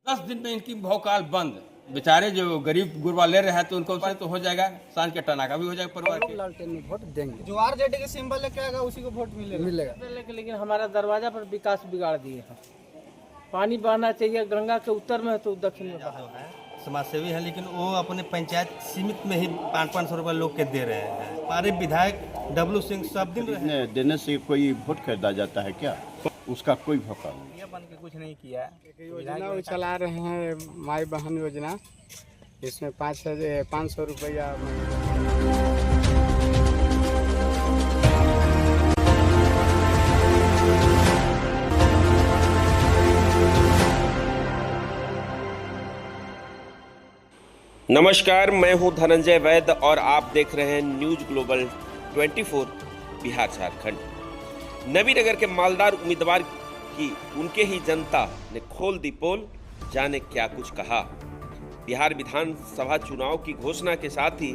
10 दिन में इनकी भौकाल बंद। बेचारे जो गरीब गुरबा ले रहे हैं तो उनको तो हो जाएगा, सांझ के टनाका भी हो जाएगा परिवार के। लालटेन में वोट देंगे, जो आरजेडी के सिंबल लेके आएगा उसी को वोट मिलेगा। लेकिन हमारा दरवाजा पर विकास बिगाड़ दिए हैं। पानी बहना चाहिए, गंगा के उत्तर में है तो दक्षिण में बहा है। समाज सेवी है लेकिन वो अपने पंचायत सीमित में ही 500-500 रुपये लोग के दे रहे हैं। हमारे विधायक डब्लू सिंह सब दिन रहे देने से कोई वोट खरीदा जाता है क्या? उसका कोई भौकाल नहीं। ये बन के कुछ नहीं किया है। योजना चला रहे हैं, माई बहन योजना, इसमें 500 रुपया। नमस्कार, मैं हूं धनंजय वैद्य और आप देख रहे हैं न्यूज ग्लोबल 24 बिहार झारखंड। नबीनगर के मालदार उम्मीदवार की उनके ही जनता ने खोल दी पोल, जाने क्या कुछ कहा। बिहार विधानसभा चुनाव की घोषणा के साथ ही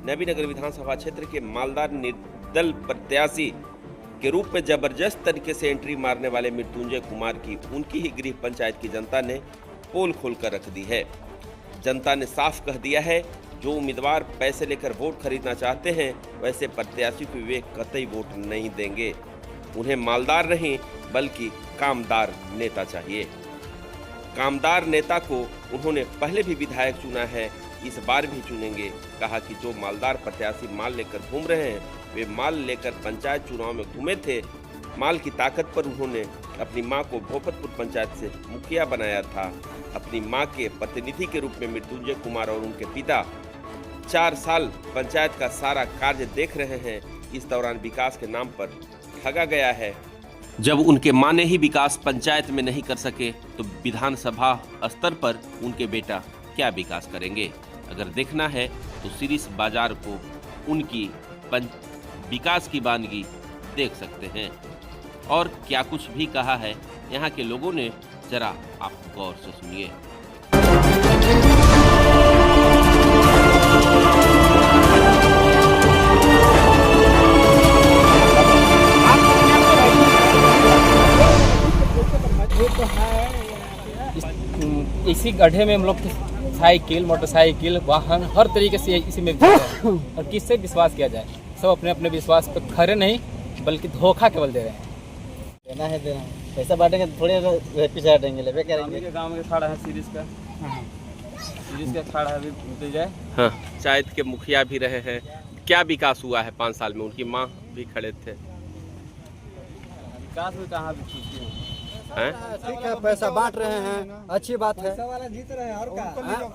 नबीनगर विधानसभा क्षेत्र के मालदार निर्दल प्रत्याशी के रूप में जबरदस्त तरीके से एंट्री मारने वाले मृत्युंजय कुमार की उनकी ही गृह पंचायत की जनता ने पोल खोलकर रख दी है। जनता ने साफ कह दिया है, जो उम्मीदवार पैसे लेकर वोट खरीदना चाहते हैं वैसे प्रत्याशी को वे कतई वोट नहीं देंगे। उन्हें मालदार नहीं बल्कि कामदार नेता चाहिए। कामदार नेता को उन्होंने पहले भी विधायक चुना है, इस बार भी चुनेंगे। कहा कि जो मालदार प्रत्याशी माल लेकर घूम रहे हैं वे माल लेकर पंचायत चुनाव में घूमे थे। माल की ताकत पर उन्होंने अपनी मां को भोपतपुर पंचायत से मुखिया बनाया था। अपनी मां के प्रतिनिधि के रूप में मृत्युंजय कुमार और उनके पिता 4 साल पंचायत का सारा कार्य देख रहे हैं। इस दौरान विकास के नाम पर ठगा गया है। जब उनके मां ने ही विकास पंचायत में नहीं कर सके तो विधानसभा स्तर पर उनके बेटा क्या विकास करेंगे। अगर देखना है तो सिरिस बाजार को उनकी विकास की वानगी देख सकते हैं। और क्या कुछ भी कहा है यहाँ के लोगों ने, जरा आप गौर से सुनिए। इसी गड्ढे में हम लोग साइकिल, मोटरसाइकिल, वाहन हर तरीके से इसी में और किससे विश्वास किया जाए। सब अपने अपने विश्वास पर खरे नहीं बल्कि धोखा केवल दे रहे हैं। देना है पैसा बांटेंगे थोड़े पीछे हटेंगे। लेवे करेंगे गांव में खड़ा है सीरीज का खड़ा है अभी उतर जाए। हाँ, पंचायत के मुखिया भी रहे हैं। क्या विकास हुआ है 5 साल में? उनकी माँ भी खड़े थे। विकास भी कहाँ भी ठीक है, पैसा बांट रहे हैं, अच्छी बात है। वाला जीत रहे हैं और क्या?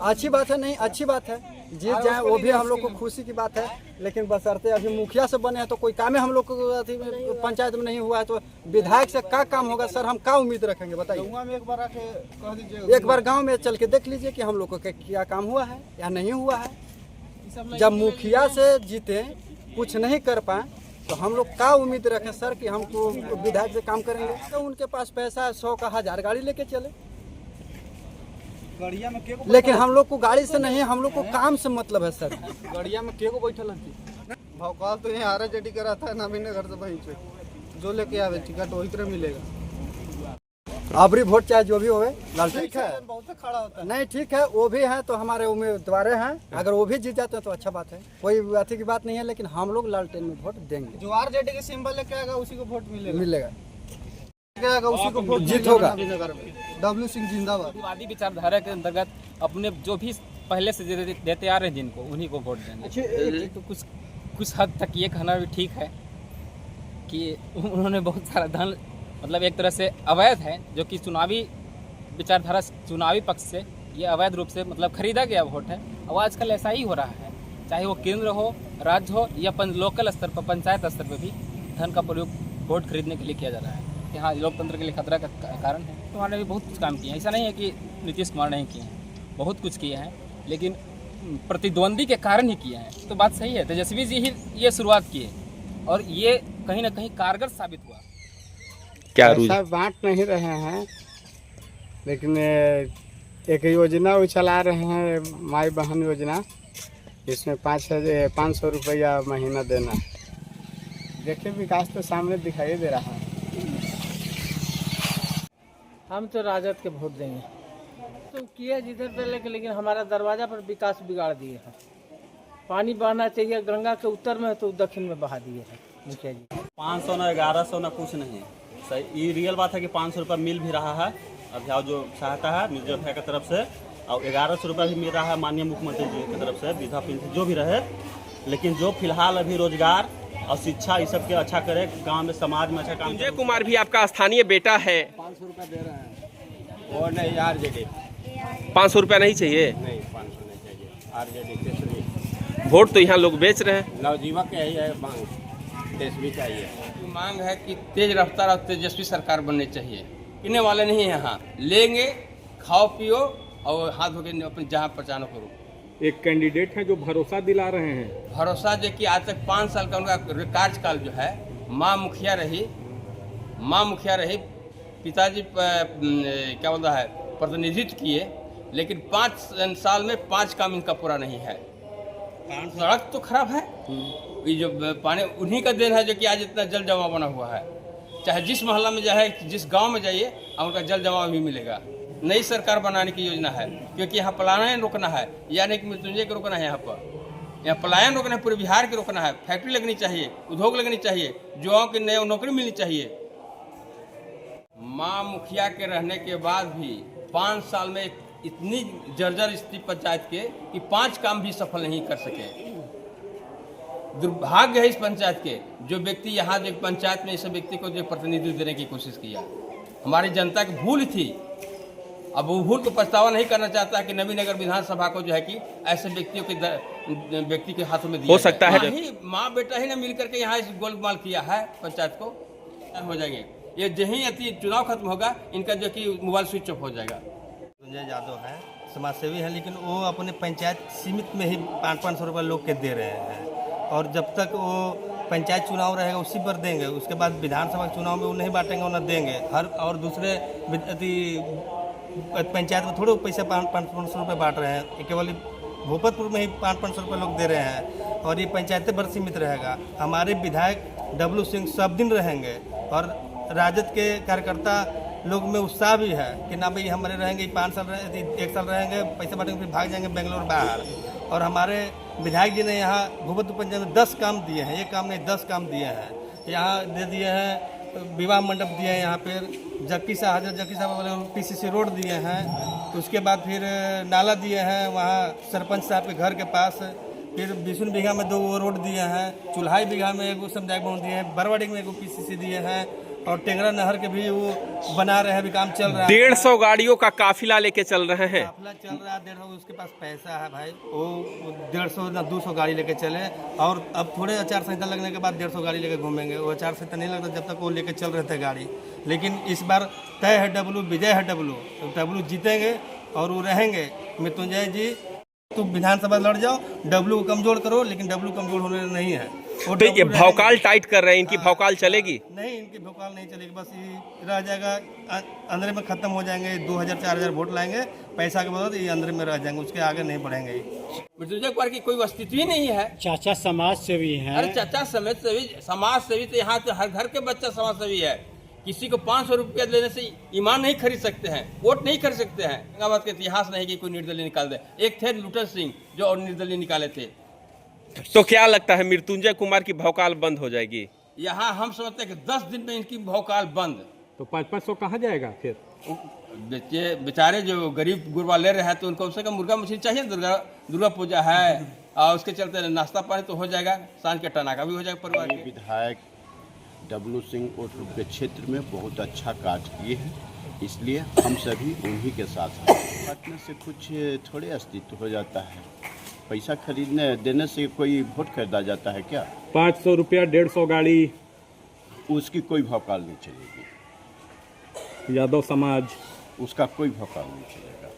अच्छी बात है, नहीं अच्छी बात है, जीत जाए वो भी हम लोग को खुशी की बात है। लेकिन बशर्ते अभी मुखिया से बने हैं तो कोई काम है हम लोग को पंचायत में नहीं हुआ है तो विधायक से क्या काम होगा सर? हम क्या उम्मीद रखेंगे बताइए? एक बार आके कह दीजिए, एक बार गांव में चल के देख लीजिए कि हम लोग को क्या काम हुआ है या नहीं हुआ है। जब मुखिया से जीते कुछ नहीं कर पाए तो हम लोग क्या उम्मीद रखें सर कि हमको विधायक से काम करेंगे? तो उनके पास पैसा 100 का 1000 गाड़ी लेके चले, गड़िया में के लेकिन हम लोग को गाड़ी से नहीं, हम लोग को काम से मतलब है सर। गड़िया में के को बैठल है। भौकाल तो यहाँ आरजेडी का रहता है नबीनगर से, वहीं पे जो लेके आवे टिकट वही तरह मिलेगा। अबरी वोट चाहे जो भी होवे लालटेन ठीक है, बहुत खड़ा होता है। नहीं ठीक है, वो भी है तो हमारे उम्मीदवार हैं। अगर वो भी जीत जाते हैं तो अच्छा बात है, कोई अथी की बात नहीं है। लेकिन हम लोग लालटेन में वोट देंगे। जो आरजेडी के सिंबल लेके आएगा उसी को वोट मिलेगा उसी को वोट जीत होगा। नबीनगर में डब्लू सिंह जिंदाबाद। वादी विचारधारा के अंतर्गत अपने जो भी पहले से देते आ रहे हैं जिनको, उन्हीं को वोट देंगे। तो कुछ हद तक ये कहना भी ठीक है कि उन्होंने बहुत सारा धन, मतलब एक तरह से अवैध है, जो कि चुनावी विचारधारा, चुनावी पक्ष से ये अवैध रूप से मतलब खरीदा गया वोट है। और आजकल ऐसा ही हो रहा है, चाहे वो केंद्र हो, राज्य हो या लोकल स्तर पर, पंचायत स्तर पर भी धन का प्रयोग वोट खरीदने के लिए किया जा रहा है। कि हाँ, लोकतंत्र के लिए खतरा का कारण है। तो उन्होंने भी बहुत कुछ काम किए हैं। ऐसा नहीं है कि नीतीश कुमार नहीं किए हैं, बहुत कुछ किए हैं, लेकिन प्रतिद्वंदी के कारण ही किए हैं। तो बात सही है, तेजस्वी जी ही ये शुरुआत किए और ये कहीं ना कहीं कारगर साबित हुआ। क्या पैसा बांट नहीं रहे हैं, लेकिन एक योजना वो चला रहे हैं, माई बहन योजना, इसमें 500 रुपया महीना देना। देखिए विकास तो सामने दिखाई दे रहा है। हम तो राजद के वोट देंगे। तो किए जिधर से लेकिन हमारा दरवाजा पर विकास बिगाड़ दिए हैं। पानी बहना चाहिए गंगा के उत्तर में तो दक्षिण में बहा दिए हैं मुखिया जी। 500 ना 1100 ना कुछ नहीं सही। ये रियल बात है कि 500 रुपये मिल भी रहा है अभियान जो सहायता है मिर्जा भाई की तरफ से, और 1100 रुपये भी मिल रहा है माननीय मुख्यमंत्री जी की तरफ से विधवा पेंशन जो भी रहे। लेकिन जो फिलहाल अभी रोजगार और शिक्षा ये सब के अच्छा करे, गांव में समाज में अच्छा काम। संजय कुमार भी आपका स्थानीय बेटा है, 500 रुपये दे रहे हैं। और नहीं आरजेडी 500 रुपया नहीं चाहिए? नहीं 500 नहीं चाहिए, आरजेडी तेजस्वी। वोट तो यहाँ लोग बेच रहे हैं। नवजीवन के यही है मांग, तेजस्वी चाहिए। मांग है कि तेज रफ्तार और तेजस्वी सरकार बननी चाहिए। पीने वाले नहीं है यहाँ, लेंगे खाओ पियो और हाथ धो के अपने जहाँ प्रचार करो। एक कैंडिडेट है जो भरोसा दिला रहे हैं। भरोसा जो कि आज तक 5 साल का उनका कार्यकाल जो है, माँ मुखिया रही, पिताजी क्या बोलता है प्रतिनिधित्व किए, लेकिन 5 साल में 5 काम इनका पूरा नहीं है। सड़क तो खराब है, ये जो पानी उन्हीं का देन है जो कि आज इतना जल जमाव बना हुआ है। चाहे जिस मोहल्ला में जाए, जिस गांव में जाइए, उनका जल जमाव भी मिलेगा। नई सरकार बनाने की योजना है, क्योंकि यहाँ पलायन रोकना है, यानी कि मृत्युंजय को रोकना है। यहाँ पलायन रोकना है, पूरे बिहार के रोकना है। फैक्ट्री लगनी चाहिए, उद्योग लगनी चाहिए, युवाओं की नई नौकरी मिलनी चाहिए। माँ मुखिया के रहने के बाद भी 5 साल में इतनी जर्जर स्थिति पंचायत के कि 5 काम भी सफल नहीं कर सके। दुर्भाग्य है इस पंचायत के, जो व्यक्ति यहाँ जो पंचायत में इस व्यक्ति को जो प्रतिनिधित्व देने की कोशिश किया। हमारी जनता की भूल थी, अब वो भूल को पछतावा नहीं करना चाहता है कि नवीनगर विधानसभा को जो है कि ऐसे व्यक्ति के हाथों में दिया हो सकता है माँ बेटा ही ने मिलकर के यहाँ इस गोलमाल किया है पंचायत को। हो जाएंगे ये जहीं अति चुनाव खत्म होगा, इनका जो कि मोबाइल स्विच ऑफ हो जाएगा। संजय यादव है, समाज सेवी है, लेकिन वो अपने पंचायत सीमित में ही 500-500 रुपये लोग के दे रहे हैं। और जब तक वो पंचायत चुनाव रहेगा उसी पर देंगे, उसके बाद विधानसभा चुनाव में वो नहीं बांटेंगे, वो न देंगे। और दूसरे पंचायत में थोड़े पैसे 500 रुपये बांट रहे हैं। केवल भोपतपुर में ही 500 रुपये लोग दे रहे हैं, और ये पंचायतें पर सीमित रहेगा। हमारे विधायक डब्लू सिंह सब दिन रहेंगे, और राजद के कार्यकर्ता लोग में उत्साह भी है कि ना भाई हमारे रहेंगे 5 साल 1 साल रहेंगे, पैसे बांटेंगे, फिर भाग जाएंगे बेंगलोर बाहर। और हमारे विधायक जी ने यहाँ भूपतपुर पंचायत में 10 काम दिए हैं, 1 काम नहीं 10 काम दिए हैं। यहाँ दे दिए हैं विवाह मंडप दिए हैं, यहाँ पर जक्की साहब वाले PCC रोड दिए हैं। उसके बाद फिर नाला दिए हैं वहाँ सरपंच साहब के घर के पास। फिर 20 बीघा में 2 रोड दिए हैं, चुल्हाई बीघा में 1 समुदायिक भवन दिए हैं, बरवाड़ी में 1 PCC दिए हैं, और टेंगरा नहर के भी वो बना रहे हैं, अभी काम चल रहा है। 150 गाड़ियों का काफिला लेके चल रहे हैं। काफिला चल रहा है 150, उसके पास पैसा है भाई, वो 150 ना 200 गाड़ी लेके चले। और अब थोड़े आचार संहिता लगने के बाद 150 गाड़ी लेके घूमेंगे। वो आचार संहिता नहीं लगता जब तक वो लेके चल रहे थे गाड़ी। लेकिन इस बार तय है डब्लू, विजय है डब्लू जीतेंगे और वो रहेंगे। मृत्युंजय जी तो विधानसभा लड़ जाओ, डब्लू को कमजोर करो, लेकिन डब्लू कमजोर होने नहीं है। तो ये भौकाल टाइट कर रहे हैं, इनकी भौकाल चलेगी? नहीं, इनकी भौकाल नहीं चलेगी, बस ये रह जाएगा, अंदर में खत्म हो जाएंगे। 2000-4000 वोट लाएंगे, पैसा के बदौलत ये अंदर में रह जाएंगे, उसके आगे नहीं बढ़ेंगे। मृत्युंजय कुमार की कोई अस्तित्व ही नहीं है। चाचा समाज सेवी हैं। अरे चाचा समाज सेवी तो यहाँ तो हर घर के बच्चा समाज सेवी है। किसी को 500 रुपया देने से ईमान नहीं खरीद सकते हैं, वोट नहीं खरीद सकते हैं। औरंगाबाद का इतिहास नहीं कि कोई निर्दलीय निकाल दे। एक थे लुटेर सिंह जो और निर्दलीय निकाले थे। तो क्या लगता है मृत्युंजय कुमार की भौकाल बंद हो जाएगी? यहाँ हम समझते हैं कि 10 दिन में इनकी भौकाल बंद। तो 500 कहाँ जाएगा फिर? बेचारे जो गरीब गुरबा ले रहे हैं, तो उनको उससे मुर्गा मछली चाहिए। दुर्गा पूजा है, और उसके चलते नाश्ता पानी तो हो जाएगा, सांझ के टनाका भी हो जाएगा परिवार के। विधायक डब्लू सिंह कोटरू के क्षेत्र में बहुत अच्छा कार्य किए हैं, इसलिए हम सभी उन्हीं के साथ हैं। बांटने से कुछ थोड़े अस्तित्व हो जाता है। पैसा खरीदने देने से कोई वोट खरीदा जाता है क्या? 500 रुपया 150 गाड़ी, उसकी कोई भौकाल नहीं चलेगी। यादव समाज, उसका कोई भौकाल नहीं चलेगा।